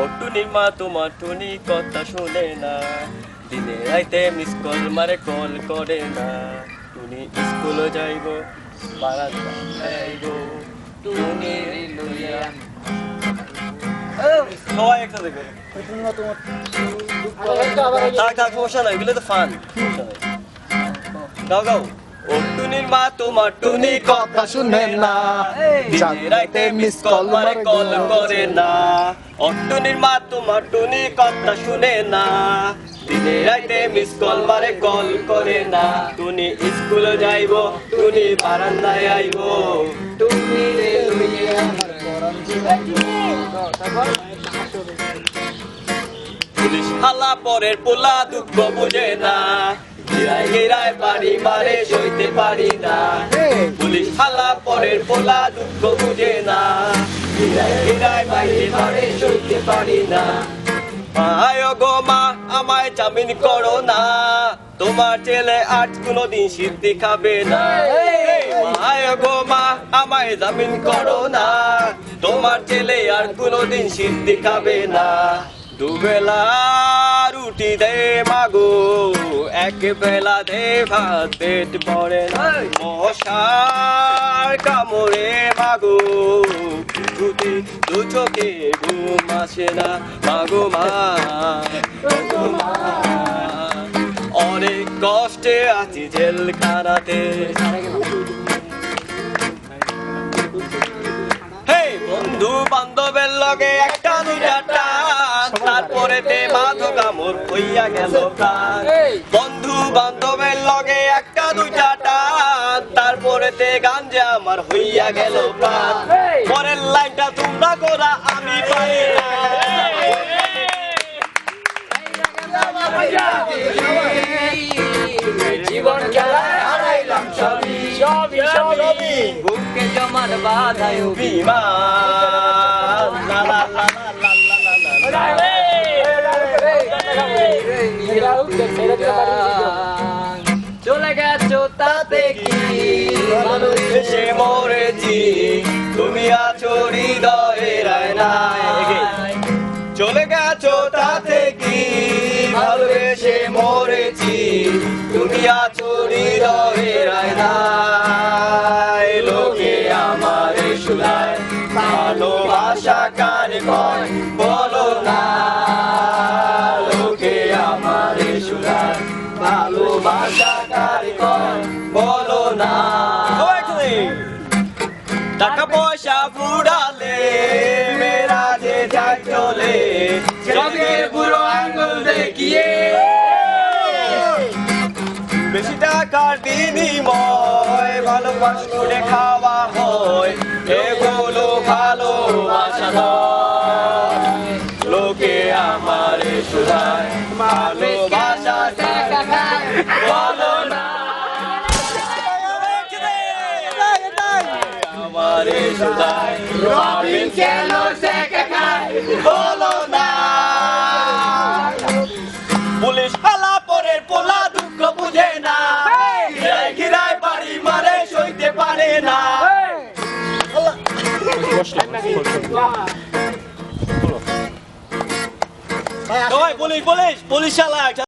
ও টুনির মা তোমার টুনি কথা শুনে না, দিনে রাইতে মিস কল মারে কল করে না। টুনি স্কুলে যাইব বারান্দায় যাইব, টুনি লইয়া সবাই একসাথে করে থাক সমস্যা নাই, এগুলো তো ফান, সমস্যা নাই। গাও গাও। ও টুনির মা তোমার টুনি কথা শুনে না, দিনে রাইতে মিস কল মারে কল করে না। ও টুনির মা তোমার টুনি কথা শুনে না, দিনে রাইতে মিস কল মারে কল করে না। টুনি স্কুলে যাইব, টুনি বারান্দায় আইব, টুনি রে লইয়া পুলিশ হালা পরের পোলা দুঃখ বুঝে না, গিরায় গিরায় বাড়ি মারে সইতে পারি না। পুলিশ হালা পরের পোলা দুঃখ বুঝে না, গিরায় গিরায় বাড়ি মারে সইতে পারি না। আয় গো মা আমায় জামিন করো না, তোমার ছেলে আজ কোনোদিন সিদ্ধি খাবে না। আয় গো মা আমায় জামিন করো না, তোমার ছেলে আর কোনোদিন সিদ্ধি খাবে না। দুবেলা রুটি দে মাগো, এক বেলা দে ভাত পেট পড়ে না। মশার কামড়ে মাগো, দু চোখে ঘুম আসে না। মাগো মা অনেক কষ্টে আছি জেলখানাতে। বন্ধু বান্ধবের লগে একটা দুইটা টান, তারপরে তে মাথো কামড় হইয়া গেল প্রাণ। বন্ধু বান্ধবের লগে একটা দুইটা টান, তারপরে তে গাঞ্জা আমার হইয়া গেল প্রাণ। পরের লাইনটা তোমরা করা আমি পারি না। জীবন খেলায় হারাইলাম সবই, বুকে জমার বাধায় অভিমান। চলে গেছো তাতে কি, ভালোবেসে মরেছি, তুমি আছো হৃদয়ের আয়নায়। চলে গেছো তাতে কি, ভালোবেসে মরেছি, তুমি আছো হৃদয়ের আয়নায়। লোকে আমারে শুনায় ভালোবাসা কারে কয় বলো না, লোকে আমারে শুনায় ভালোবাসা কারে কয় বলো না। টাকা পয়সা ফুরালে মেরা যে যায় চলে, চোখের বুড়ো আঙ্গুল দেখিয়ে বেশি টাকার বিনিময় ভালোবাসা করে খাওয়া হয়, এগুলো ভালোবাসা নয়। লোকে আমারে শুনায় ভালোবাসা টাকা খায় বলো না, আমারে শুনায় রবিন কেন টাকা খায় বলো না। পুলিশ হালা পরের পোলা দুঃখ বুঝে না, গিরায় গিরায় বাড়ি মারে সইতে পারে না। পুলিশ পুলিশ পুলিশ শালা